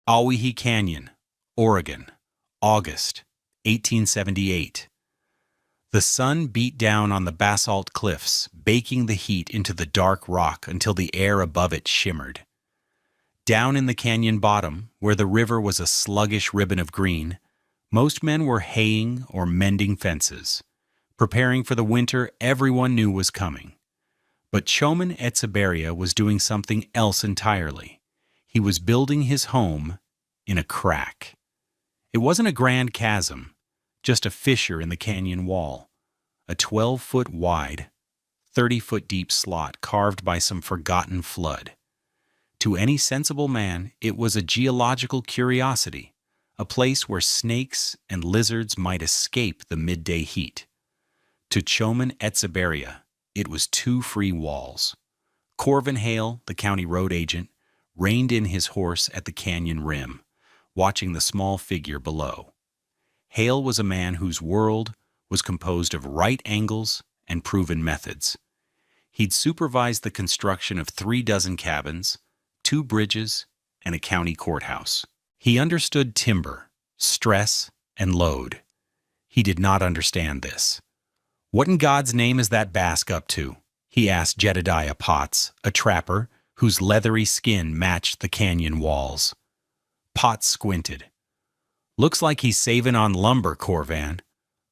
Awahi Canyon, Oregon, August 1878. The sun beat down on the basalt cliffs, baking the heat into the dark rock until the air above it shimmered. Down in the canyon bottom, where the river was a sluggish ribbon of green, most men were haying or mending fences, preparing for the winter everyone knew was coming. But Choman Etsaberia was doing something else entirely. He was building his home in a crack. It wasn't a grand chasm, just a fissure in the canyon wall, a 12-foot wide, 30-foot deep slot carved by some forgotten flood. To any sensible man, it was a geological curiosity, a place where snakes and lizards might escape the midday heat. To Choman Etsaberia, it was 2 free walls. Corvin Hale, the county road agent, reined in his horse at the canyon rim, watching the small figure below. Hale was a man whose world was composed of right angles and proven methods. He'd supervised the construction of 36 cabins, 2 bridges, and a county courthouse. He understood timber, stress, and load. He did not understand this. "What in God's name is that Basque up to?" he asked Jedediah Potts, a trapper whose leathery skin matched the canyon walls. Potts squinted. "Looks like he's saving on lumber, Corvan.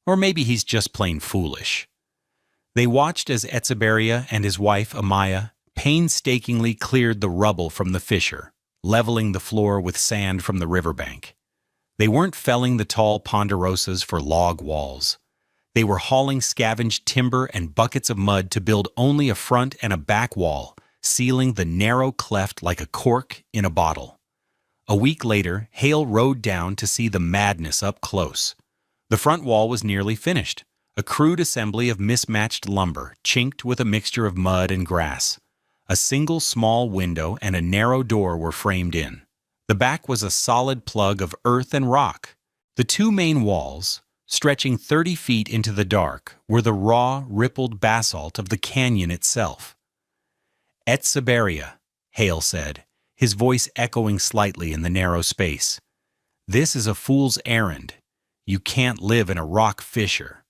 Or maybe he's just plain foolish." They watched as Etsaberia and his wife, Amaya, painstakingly cleared the rubble from the fissure, leveling the floor with sand from the riverbank. They weren't felling the tall ponderosas for log walls. They were hauling scavenged timber and buckets of mud to build only a front and a back wall, sealing the narrow cleft like a cork in a bottle. A week later, Hale rode down to see the madness up close. The front wall was nearly finished, a crude assembly of mismatched lumber, chinked with a mixture of mud and grass. A single small window and a narrow door were framed in. The back was a solid plug of earth and rock. The 2 main walls, stretching 30 feet into the dark, were the raw, rippled basalt of the canyon itself. "Etsaberia," Hale said, his voice echoing slightly in the narrow space. "This is a fool's errand. You can't live in a rock fissure."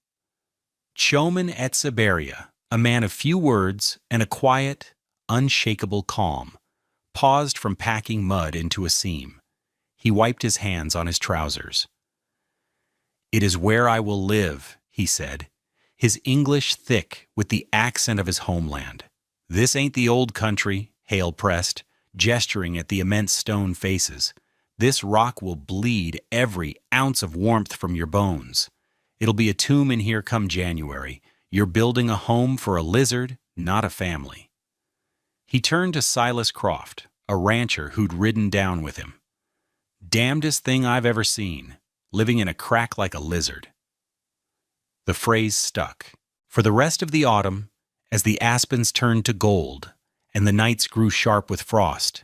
Choman Etsaberia, a man of few words and a quiet, unshakable calm, paused from packing mud into a seam. He wiped his hands on his trousers. "It is where I will live," he said, his English thick with the accent of his homeland. "This ain't the old country," Hale pressed, gesturing at the immense stone faces. "This rock will bleed every ounce of warmth from your bones. It'll be a tomb in here come January. You're building a home for a lizard, not a family." He turned to Silas Croft, a rancher who'd ridden down with him. "Damnedest thing I've ever seen, living in a crack like a lizard." The phrase stuck. For the rest of the autumn, as the aspens turned to gold and the nights grew sharp with frost,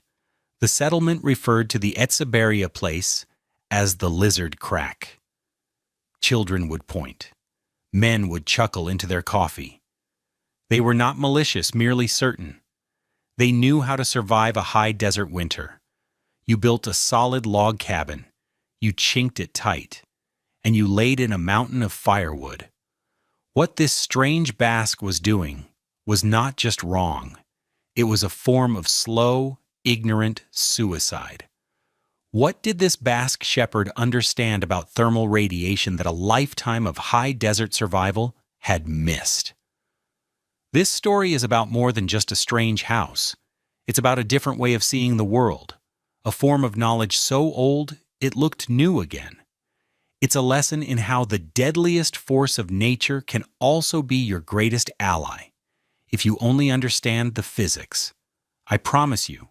the settlement referred to the Etsaberia place as the Lizard Crack. Children would point. Men would chuckle into their coffee. They were not malicious, merely certain. They knew how to survive a high desert winter. You built a solid log cabin, you chinked it tight, and you laid in a mountain of firewood. What this strange Basque was doing was not just wrong. It was a form of slow, ignorant suicide. What did this Basque shepherd understand about thermal radiation that a lifetime of high desert survival had missed? This story is about more than just a strange house. It's about a different way of seeing the world, a form of knowledge so old it looked new again. It's a lesson in how the deadliest force of nature can also be your greatest ally, if you only understand the physics. I promise you,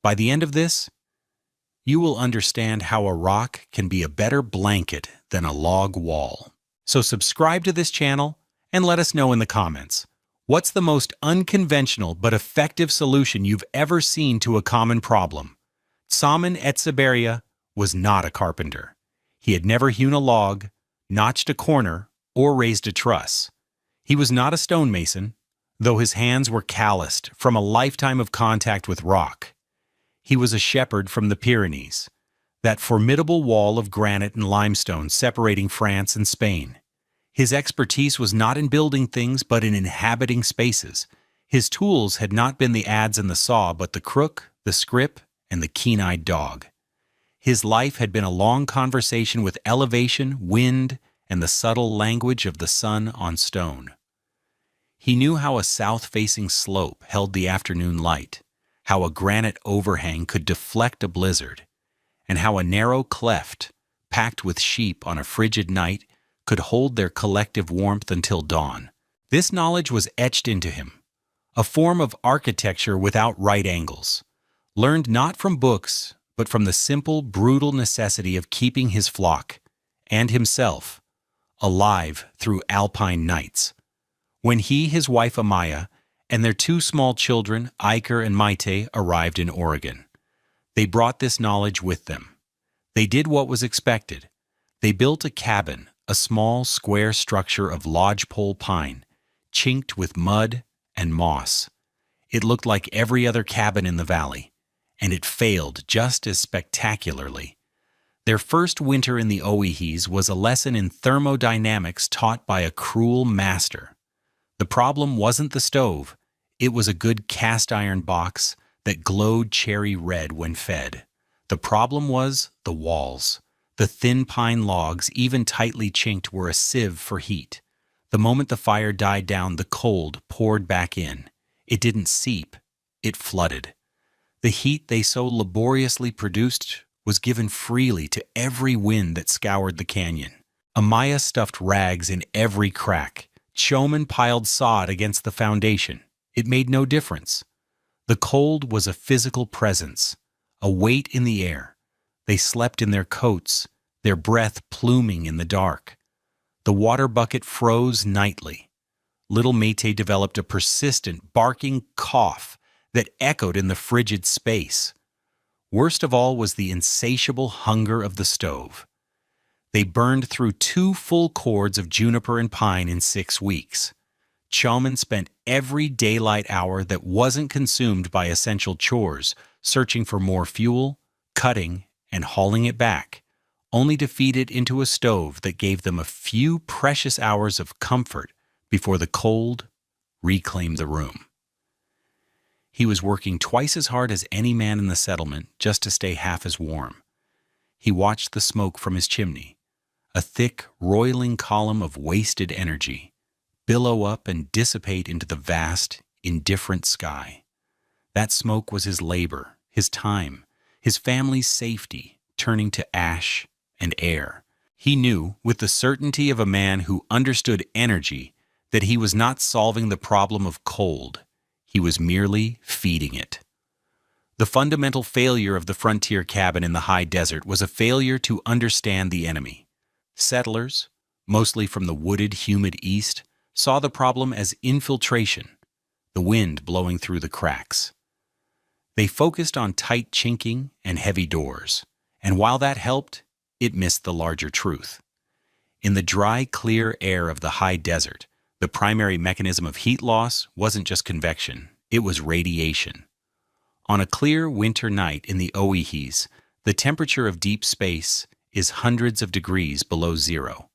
by the end of this, you will understand how a rock can be a better blanket than a log wall. So subscribe to this channel and let us know in the comments. What's the most unconventional but effective solution you've ever seen to a common problem? Choman Etsaberia was not a carpenter. He had never hewn a log, notched a corner, or raised a truss. He was not a stonemason, though his hands were calloused from a lifetime of contact with rock. He was a shepherd from the Pyrenees, that formidable wall of granite and limestone separating France and Spain. His expertise was not in building things but in inhabiting spaces. His tools had not been the adze and the saw but the crook, the scrip, and the keen-eyed dog. His life had been a long conversation with elevation, wind, and the subtle language of the sun on stone. He knew how a south-facing slope held the afternoon light, how a granite overhang could deflect a blizzard, and how a narrow cleft, packed with sheep on a frigid night, could hold their collective warmth until dawn. This knowledge was etched into him, a form of architecture without right angles, learned not from books, but from the simple, brutal necessity of keeping his flock, and himself, alive through alpine nights. When he, his wife Amaya, and their two small children, Iker and Maite, arrived in Oregon, they brought this knowledge with them. They did what was expected. They built a cabin, a small, square structure of lodgepole pine, chinked with mud and moss. It looked like every other cabin in the valley, and it failed just as spectacularly. Their first winter in the Oahes was a lesson in thermodynamics taught by a cruel master. The problem wasn't the stove, it was a good cast-iron box that glowed cherry red when fed. The problem was the walls. The thin pine logs, even tightly chinked, were a sieve for heat. The moment the fire died down, the cold poured back in. It didn't seep, it flooded. The heat they so laboriously produced was given freely to every wind that scoured the canyon. Amaya stuffed rags in every crack. Choman piled sod against the foundation. It made no difference. The cold was a physical presence, a weight in the air. They slept in their coats, their breath pluming in the dark. The water bucket froze nightly. Little Mété developed a persistent, barking cough that echoed in the frigid space. Worst of all was the insatiable hunger of the stove. They burned through 2 full cords of juniper and pine in 6 weeks. Choman spent every daylight hour that wasn't consumed by essential chores searching for more fuel, cutting, and hauling it back, only to feed it into a stove that gave them a few precious hours of comfort before the cold reclaimed the room. He was working twice as hard as any man in the settlement just to stay half as warm. He watched the smoke from his chimney, a thick, roiling column of wasted energy, billow up and dissipate into the vast, indifferent sky. That smoke was his labor, his time, his family's safety, turning to ash and air. He knew, with the certainty of a man who understood energy, that he was not solving the problem of cold. He was merely feeding it. The fundamental failure of the frontier cabin in the high desert was a failure to understand the enemy. Settlers, mostly from the wooded, humid east, saw the problem as infiltration, the wind blowing through the cracks. They focused on tight chinking and heavy doors, and while that helped, it missed the larger truth. In the dry, clear air of the high desert, the primary mechanism of heat loss wasn't just convection, it was radiation. On a clear winter night in the Oahes, the temperature of deep space is hundreds of degrees below zero.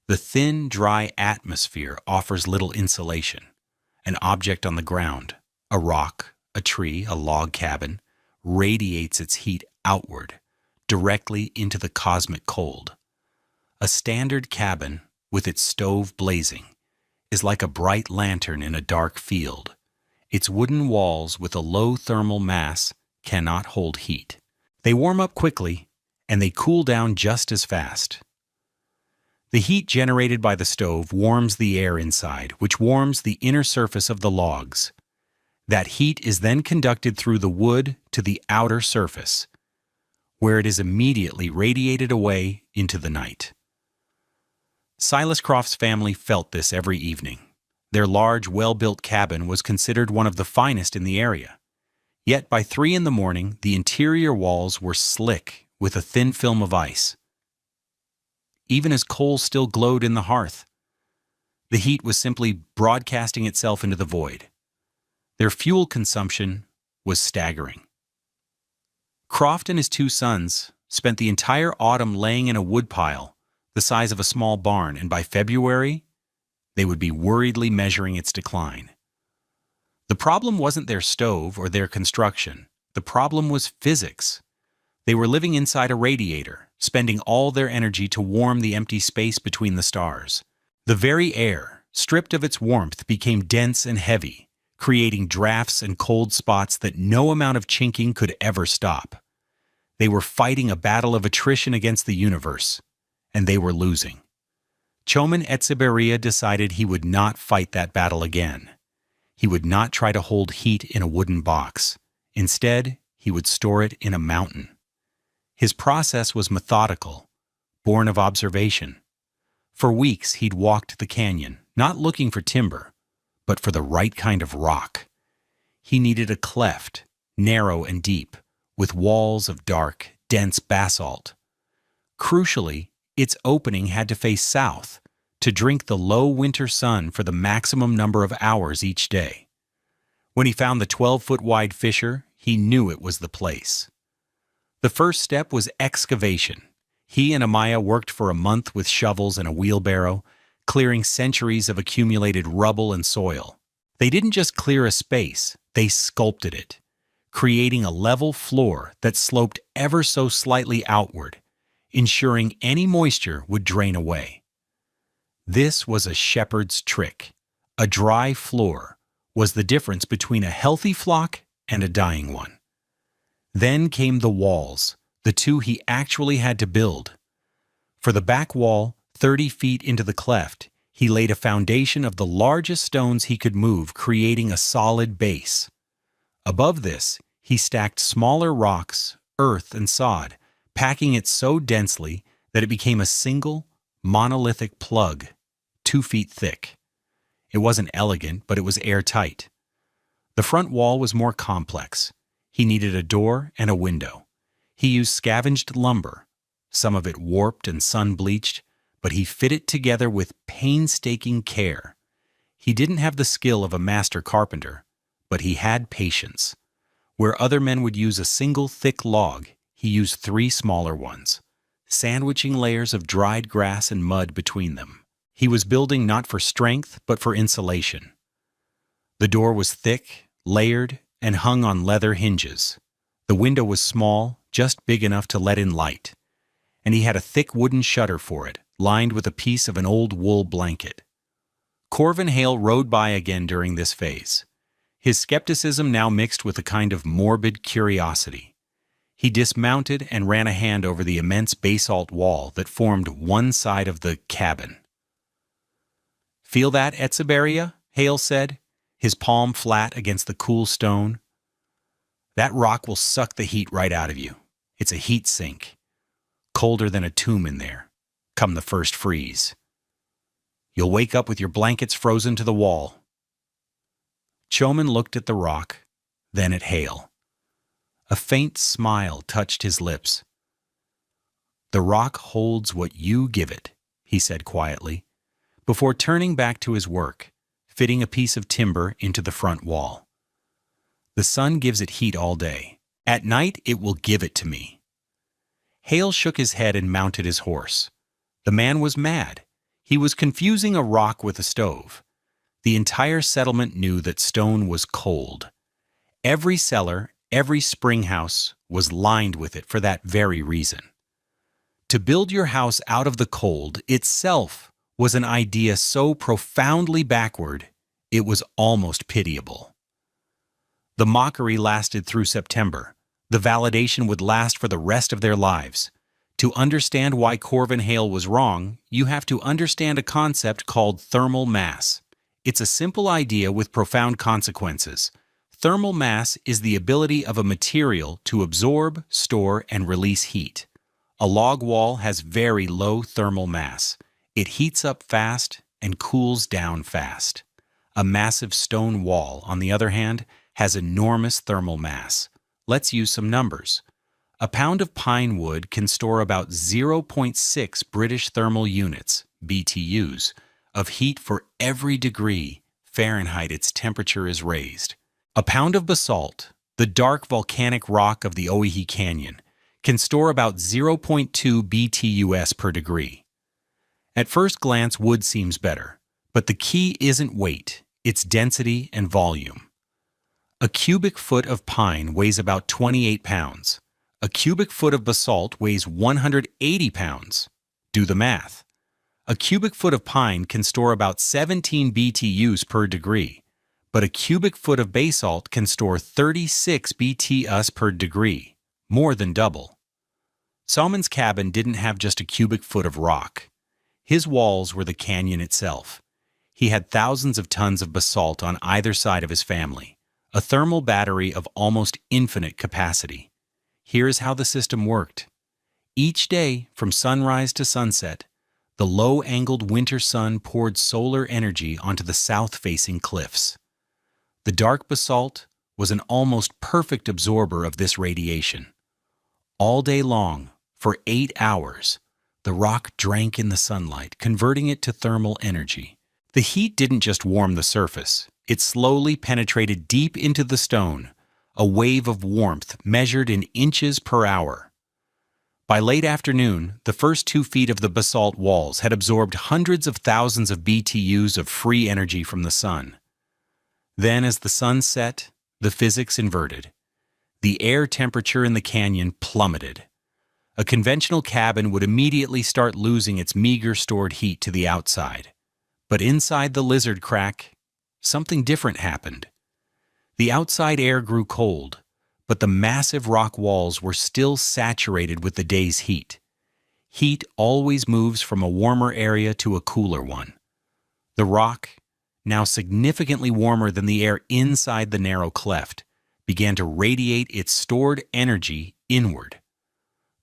The thin, dry atmosphere offers little insulation. An object on the ground, a rock, a tree, a log cabin, radiates its heat outward, directly into the cosmic cold. A standard cabin, with its stove blazing, is like a bright lantern in a dark field. Its wooden walls with a low thermal mass cannot hold heat. They warm up quickly, and they cool down just as fast. The heat generated by the stove warms the air inside, which warms the inner surface of the logs. That heat is then conducted through the wood to the outer surface, where it is immediately radiated away into the night. Silas Croft's family felt this every evening. Their large, well-built cabin was considered one of the finest in the area. Yet by 3 in the morning, the interior walls were slick with a thin film of ice, even as coal still glowed in the hearth. The heat was simply broadcasting itself into the void. Their fuel consumption was staggering. Croft and his 2 sons spent the entire autumn laying in a woodpile the size of a small barn, and by February, they would be worriedly measuring its decline. The problem wasn't their stove or their construction. The problem was physics. They were living inside a radiator, spending all their energy to warm the empty space between the stars. The very air, stripped of its warmth, became dense and heavy, creating drafts and cold spots that no amount of chinking could ever stop. They were fighting a battle of attrition against the universe, and they were losing. Choman Echeverria decided he would not fight that battle again. He would not try to hold heat in a wooden box. Instead, he would store it in a mountain. His process was methodical, born of observation. For weeks, he'd walked the canyon, not looking for timber, but for the right kind of rock. He needed a cleft, narrow and deep, with walls of dark, dense basalt. Crucially, its opening had to face south to drink the low winter sun for the maximum number of hours each day. When he found the 12-foot-wide fissure, he knew it was the place. The first step was excavation. He and Amaya worked for a month with shovels and a wheelbarrow, clearing centuries of accumulated rubble and soil. They didn't just clear a space, they sculpted it, creating a level floor that sloped ever so slightly outward, ensuring any moisture would drain away. This was a shepherd's trick. A dry floor was the difference between a healthy flock and a dying one. Then came the walls, the two he actually had to build. For the back wall, 30 feet into the cleft, he laid a foundation of the largest stones he could move, creating a solid base. Above this, he stacked smaller rocks, earth, and sod, packing it so densely that it became a single, monolithic plug, 2 feet thick. It wasn't elegant, but it was airtight. The front wall was more complex. He needed a door and a window. He used scavenged lumber, some of it warped and sun-bleached, but he fit it together with painstaking care. He didn't have the skill of a master carpenter, but he had patience. Where other men would use a single thick log, he used 3 smaller ones, sandwiching layers of dried grass and mud between them. He was building not for strength, but for insulation. The door was thick, layered, and hung on leather hinges. The window was small, just big enough to let in light, and he had a thick wooden shutter for it, lined with a piece of an old wool blanket. Corvin Hale rode by again during this phase, his skepticism now mixed with a kind of morbid curiosity. He dismounted and ran a hand over the immense basalt wall that formed one side of the cabin. "Feel that, Echeverria?" Hale said, his palm flat against the cool stone. "That rock will suck the heat right out of you. It's a heat sink. Colder than a tomb in there, come the first freeze. You'll wake up with your blankets frozen to the wall." Choman looked at the rock, then at Hale. A faint smile touched his lips. "The rock holds what you give it," he said quietly, before turning back to his work, fitting a piece of timber into the front wall. "The sun gives it heat all day. At night, it will give it to me." Hale shook his head and mounted his horse. The man was mad. He was confusing a rock with a stove. The entire settlement knew that stone was cold. Every cellar, every spring house was lined with it for that very reason. To build your house out of the cold itself was an idea so profoundly backward, it was almost pitiable. The mockery lasted through September. The validation would last for the rest of their lives. To understand why Corvin Hale was wrong, you have to understand a concept called thermal mass. It's a simple idea with profound consequences. Thermal mass is the ability of a material to absorb, store, and release heat. A log wall has very low thermal mass. It heats up fast and cools down fast. A massive stone wall, on the other hand, has enormous thermal mass. Let's use some numbers. A pound of pine wood can store about 0.6 British thermal units, BTUs, of heat for every degree Fahrenheit its temperature is raised. A pound of basalt, the dark volcanic rock of the Owyhee Canyon, can store about 0.2 BTUS per degree. At first glance, wood seems better, but the key isn't weight, it's density and volume. A cubic foot of pine weighs about 28 pounds. A cubic foot of basalt weighs 180 pounds. Do the math. A cubic foot of pine can store about 17 BTUs per degree, but a cubic foot of basalt can store 36 BTUs per degree, more than double. Salmon's cabin didn't have just a cubic foot of rock. His walls were the canyon itself. He had thousands of tons of basalt on either side of his family, a thermal battery of almost infinite capacity. Here's how the system worked. Each day, from sunrise to sunset, the low-angled winter sun poured solar energy onto the south-facing cliffs. The dark basalt was an almost perfect absorber of this radiation. All day long, for 8 hours, the rock drank in the sunlight, converting it to thermal energy. The heat didn't just warm the surface, it slowly penetrated deep into the stone, a wave of warmth measured in inches per hour. By late afternoon, the first 2 feet of the basalt walls had absorbed hundreds of thousands of BTUs of free energy from the sun. Then, as the sun set, the physics inverted. The air temperature in the canyon plummeted. A conventional cabin would immediately start losing its meager stored heat to the outside. But inside the lizard crack, something different happened. The outside air grew cold, but the massive rock walls were still saturated with the day's heat. Heat always moves from a warmer area to a cooler one. The rock, now significantly warmer than the air inside the narrow cleft, began to radiate its stored energy inward.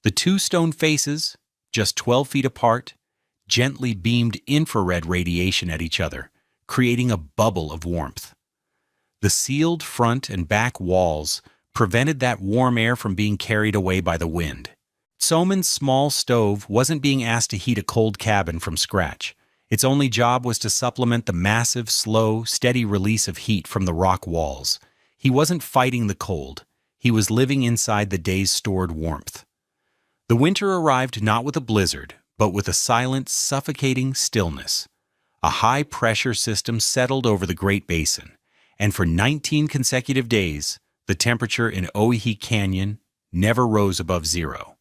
The 2 stone faces, just 12 feet apart, gently beamed infrared radiation at each other, creating a bubble of warmth. The sealed front and back walls prevented that warm air from being carried away by the wind. Soman's small stove wasn't being asked to heat a cold cabin from scratch. Its only job was to supplement the massive, slow, steady release of heat from the rock walls. He wasn't fighting the cold. He was living inside the day's stored warmth. The winter arrived not with a blizzard, but with a silent, suffocating stillness. A high-pressure system settled over the Great Basin, and for 19 consecutive days, the temperature in Oahe Canyon never rose above 0.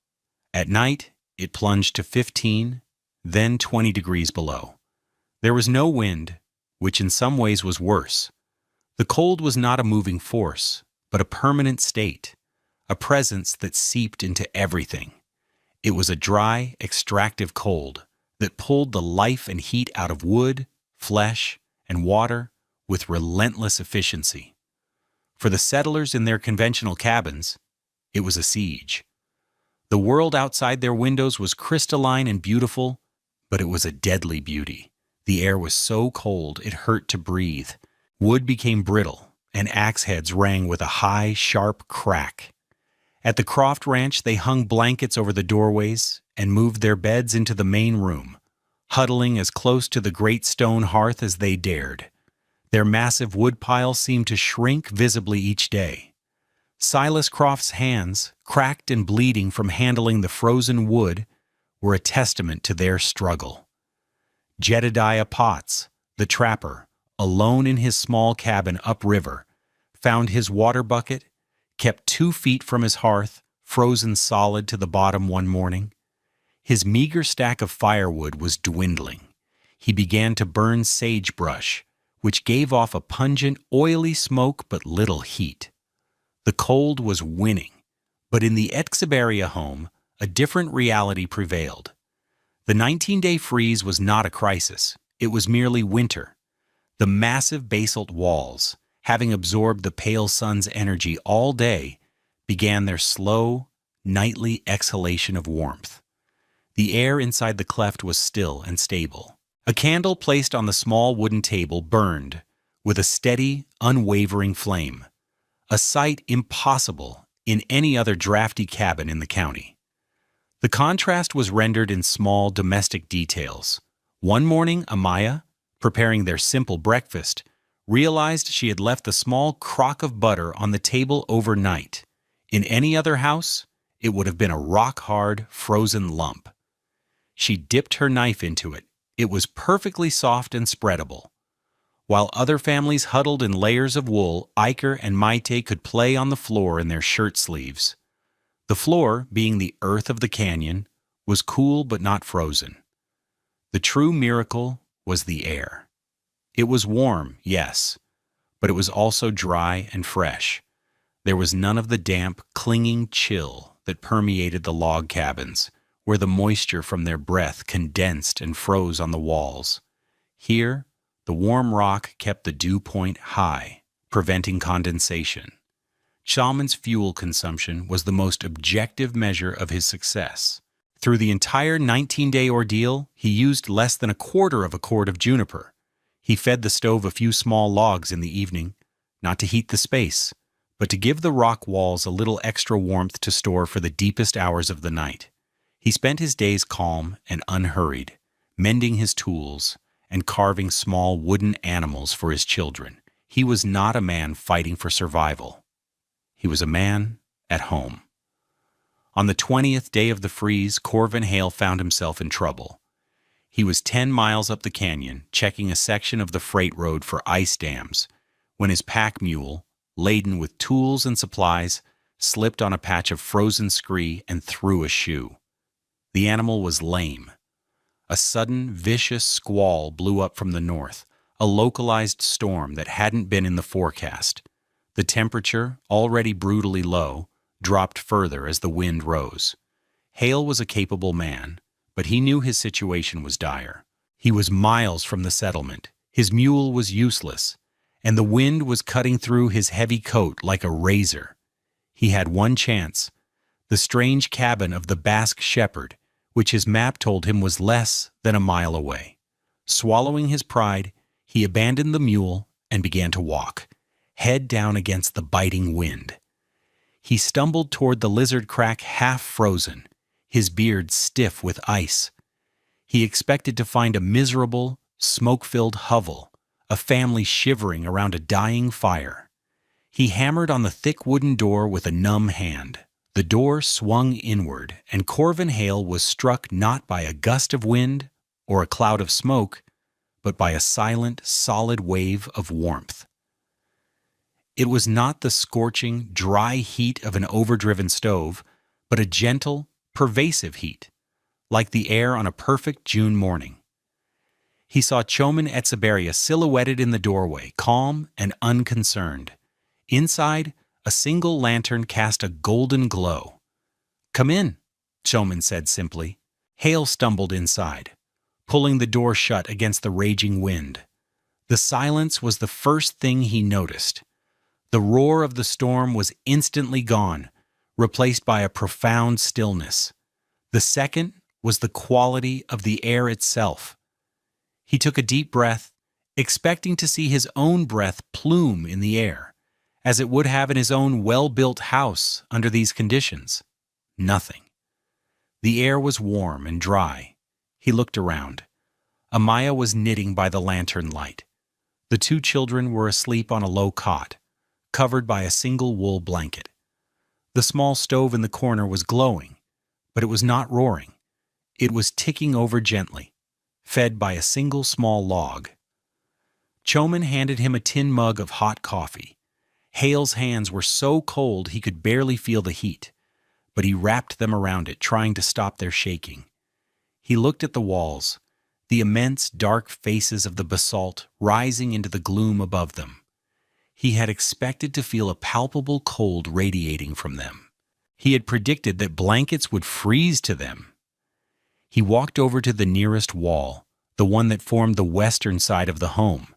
At night, it plunged to 15, then 20 degrees below. There was no wind, which in some ways was worse. The cold was not a moving force, but a permanent state, a presence that seeped into everything. It was a dry, extractive cold that pulled the life and heat out of wood, flesh, and water with relentless efficiency. For the settlers in their conventional cabins, it was a siege. The world outside their windows was crystalline and beautiful, but it was a deadly beauty. The air was so cold it hurt to breathe. Wood became brittle, and axe heads rang with a high, sharp crack. At the Croft Ranch, they hung blankets over the doorways and moved their beds into the main room, huddling as close to the great stone hearth as they dared. Their massive wood pile seemed to shrink visibly each day. Silas Croft's hands, cracked and bleeding from handling the frozen wood, were a testament to their struggle. Jedediah Potts, the trapper, alone in his small cabin upriver, found his water bucket, kept 2 feet from his hearth, frozen solid to the bottom one morning. His meager stack of firewood was dwindling. He began to burn sagebrush, which gave off a pungent, oily smoke but little heat. The cold was winning, but in the Etxeberria home, a different reality prevailed. The 19-day freeze was not a crisis. It was merely winter. The massive basalt walls, having absorbed the pale sun's energy all day, began their slow, nightly exhalation of warmth. The air inside the cleft was still and stable. A candle placed on the small wooden table burned with a steady, unwavering flame, a sight impossible in any other drafty cabin in the county. The contrast was rendered in small domestic details. One morning, Amaya, preparing their simple breakfast, realized she had left the small crock of butter on the table overnight. In any other house, it would have been a rock-hard, frozen lump. She dipped her knife into it. It was perfectly soft and spreadable. While other families huddled in layers of wool, Iker and Maite could play on the floor in their shirt sleeves. The floor, being the earth of the canyon, was cool but not frozen. The true miracle was the air. It was warm, yes, but it was also dry and fresh. There was none of the damp, clinging chill that permeated the log cabins, where the moisture from their breath condensed and froze on the walls. Here, the warm rock kept the dew point high, preventing condensation. Chalmun's fuel consumption was the most objective measure of his success. Through the entire 19-day ordeal, he used less than a quarter of a cord of juniper. He fed the stove a few small logs in the evening, not to heat the space, but to give the rock walls a little extra warmth to store for the deepest hours of the night. He spent his days calm and unhurried, mending his tools and carving small wooden animals for his children. He was not a man fighting for survival. He was a man at home. On the 20th day of the freeze, Corvin Hale found himself in trouble. He was 10 miles up the canyon, checking a section of the freight road for ice dams, when his pack mule, laden with tools and supplies, slipped on a patch of frozen scree and threw a shoe. The animal was lame. A sudden, vicious squall blew up from the north, a localized storm that hadn't been in the forecast. The temperature, already brutally low, dropped further as the wind rose. Hale was a capable man, but he knew his situation was dire. He was miles from the settlement, his mule was useless, and the wind was cutting through his heavy coat like a razor. He had one chance, the strange cabin of the Basque shepherd, which his map told him was less than a mile away. Swallowing his pride, he abandoned the mule and began to walk, head down against the biting wind. He stumbled toward the lizard crack half frozen, his beard stiff with ice. He expected to find a miserable, smoke-filled hovel, a family shivering around a dying fire. He hammered on the thick wooden door with a numb hand. The door swung inward, and Corvin Hale was struck not by a gust of wind or a cloud of smoke, but by a silent, solid wave of warmth. It was not the scorching, dry heat of an overdriven stove, but a gentle, pervasive heat, like the air on a perfect June morning. He saw Chomin Etzeberria silhouetted in the doorway, calm and unconcerned. Inside, a single lantern cast a golden glow. "Come in," Chomin said simply. Hale stumbled inside, pulling the door shut against the raging wind. The silence was the first thing he noticed. The roar of the storm was instantly gone, replaced by a profound stillness. The second was the quality of the air itself. He took a deep breath, expecting to see his own breath plume in the air, as it would have in his own well-built house under these conditions. Nothing. The air was warm and dry. He looked around. Amaya was knitting by the lantern light. The two children were asleep on a low cot, covered by a single wool blanket. The small stove in the corner was glowing, but it was not roaring. It was ticking over gently, fed by a single small log. Chomin handed him a tin mug of hot coffee. Hale's hands were so cold he could barely feel the heat, but he wrapped them around it, trying to stop their shaking. He looked at the walls, the immense dark faces of the basalt rising into the gloom above them. He had expected to feel a palpable cold radiating from them. He had predicted that blankets would freeze to them. He walked over to the nearest wall, the one that formed the western side of the home.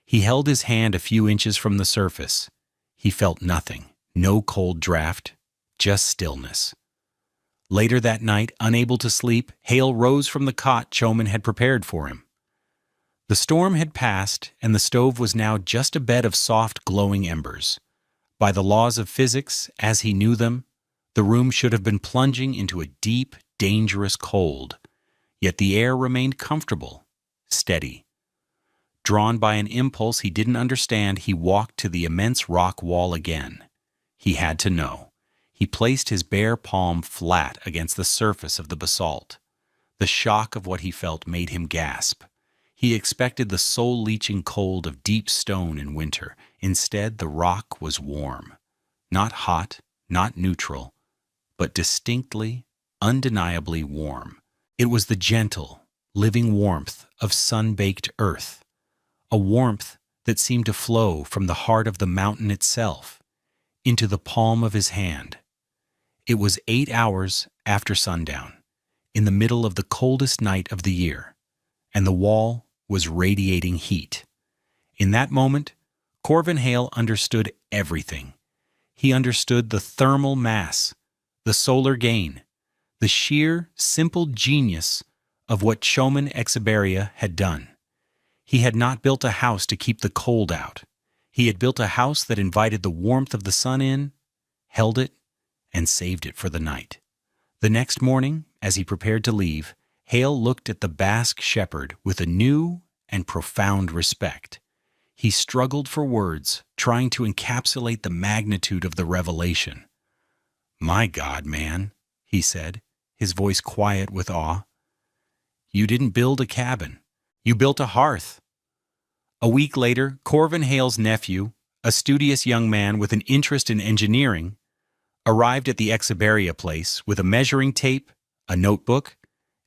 He held his hand a few inches from the surface. He felt nothing, no cold draft, just stillness. Later that night, unable to sleep, Hale rose from the cot Chomin had prepared for him. The storm had passed, and the stove was now just a bed of soft, glowing embers. By the laws of physics, as he knew them, the room should have been plunging into a deep, dangerous cold, yet the air remained comfortable, steady. Drawn by an impulse he didn't understand, he walked to the immense rock wall again. He had to know. He placed his bare palm flat against the surface of the basalt. The shock of what he felt made him gasp. He expected the soul-leeching cold of deep stone in winter. Instead, the rock was warm. Not hot, not neutral, but distinctly, undeniably warm. It was the gentle, living warmth of sun-baked earth, a warmth that seemed to flow from the heart of the mountain itself into the palm of his hand. It was 8 hours after sundown, in the middle of the coldest night of the year, and the wall was radiating heat. In that moment, Corvin Hale understood everything. He understood the thermal mass, the solar gain, the sheer, simple genius of what Chomin Exiberia had done. He had not built a house to keep the cold out. He had built a house that invited the warmth of the sun in, held it, and saved it for the night. The next morning, as he prepared to leave, Hale looked at the Basque shepherd with a new and profound respect. He struggled for words, trying to encapsulate the magnitude of the revelation. "My God, man," he said, his voice quiet with awe. "You didn't build a cabin. You built a hearth." A week later, Corvin Hale's nephew, a studious young man with an interest in engineering, arrived at the Exiberia place with a measuring tape, a notebook,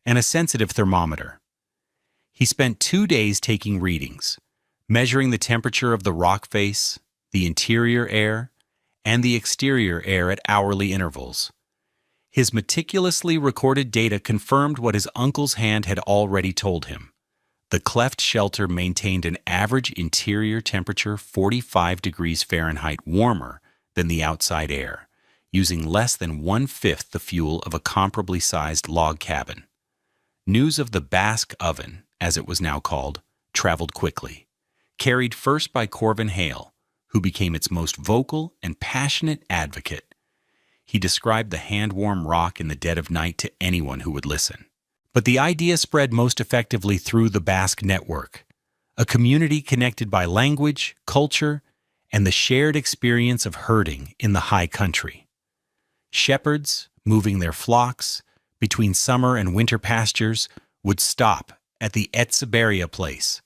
and a sensitive thermometer. He spent 2 days taking readings, measuring the temperature of the rock face, the interior air, and the exterior air at hourly intervals. His meticulously recorded data confirmed what his uncle's hand had already told him. The cleft shelter maintained an average interior temperature 45 degrees Fahrenheit warmer than the outside air, using less than 1/5 the fuel of a comparably sized log cabin. News of the Basque oven, as it was now called, traveled quickly, carried first by Corvin Hale, who became its most vocal and passionate advocate. He described the hand-warm rock in the dead of night to anyone who would listen. But the idea spread most effectively through the Basque network, a community connected by language, culture, and the shared experience of herding in the high country. Shepherds, moving their flocks between summer and winter pastures, would stop at the Exiberia place.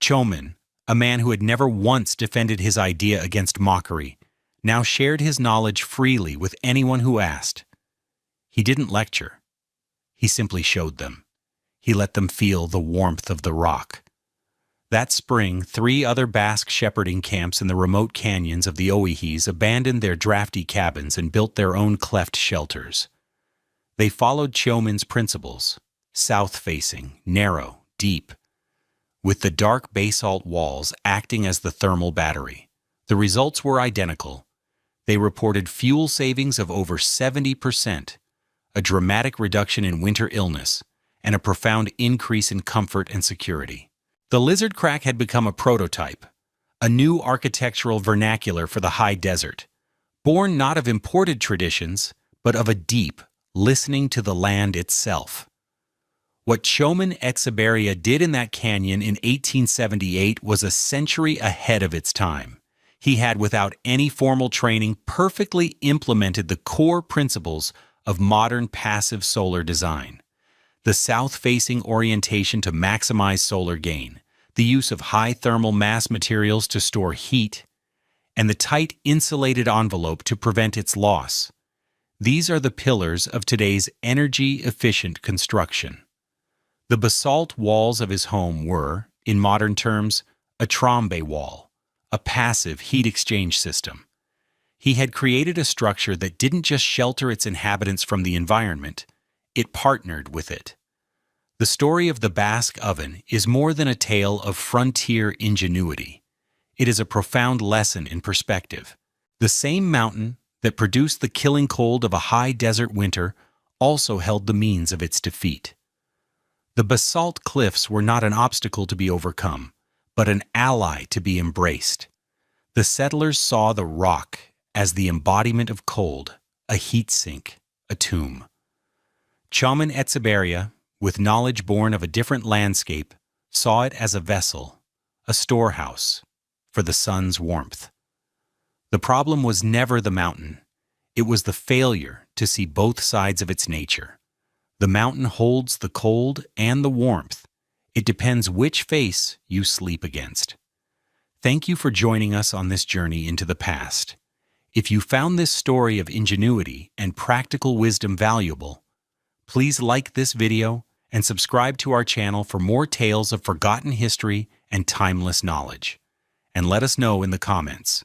Chomin, a man who had never once defended his idea against mockery, now shared his knowledge freely with anyone who asked. He didn't lecture. He simply showed them. He let them feel the warmth of the rock. That spring, 3 other Basque shepherding camps in the remote canyons of the Oihis abandoned their drafty cabins and built their own cleft shelters. They followed Chomin's principles, south-facing, narrow, deep, with the dark basalt walls acting as the thermal battery. The results were identical. They reported fuel savings of over 70%, a dramatic reduction in winter illness, and a profound increase in comfort and security. The lizard crack had become a prototype, a new architectural vernacular for the high desert, born not of imported traditions, but of a deep listening to the land itself. What Chomin Exiberia did in that canyon in 1878 was a century ahead of its time. He had, without any formal training, perfectly implemented the core principles of modern passive solar design. The south-facing orientation to maximize solar gain, the use of high thermal mass materials to store heat, and the tight insulated envelope to prevent its loss. These are the pillars of today's energy-efficient construction. The basalt walls of his home were, in modern terms, a trombe wall, a passive heat exchange system. He had created a structure that didn't just shelter its inhabitants from the environment, it partnered with it. The story of the Basque oven is more than a tale of frontier ingenuity. It is a profound lesson in perspective. The same mountain that produced the killing cold of a high desert winter also held the means of its defeat. The basalt cliffs were not an obstacle to be overcome, but an ally to be embraced. The settlers saw the rock as the embodiment of cold, a heat sink, a tomb. Chomin Exiberia, with knowledge born of a different landscape, saw it as a vessel, a storehouse, for the sun's warmth. The problem was never the mountain. It was the failure to see both sides of its nature. The mountain holds the cold and the warmth. It depends which face you sleep against. Thank you for joining us on this journey into the past. If you found this story of ingenuity and practical wisdom valuable, please like this video and subscribe to our channel for more tales of forgotten history and timeless knowledge. And let us know in the comments,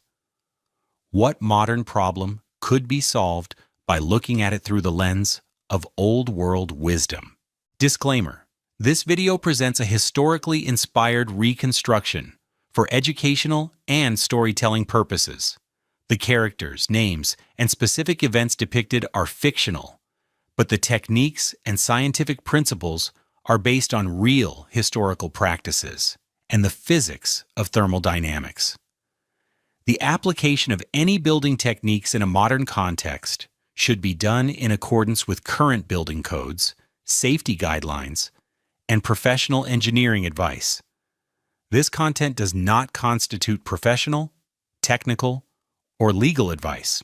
what modern problem could be solved by looking at it through the lens of old world wisdom? Disclaimer: this video presents a historically inspired reconstruction for educational and storytelling purposes. The characters, names, and specific events depicted are fictional, but the techniques and scientific principles are based on real historical practices and the physics of thermodynamics. The application of any building techniques in a modern context should be done in accordance with current building codes, safety guidelines, and professional engineering advice. This content does not constitute professional, technical, or legal advice.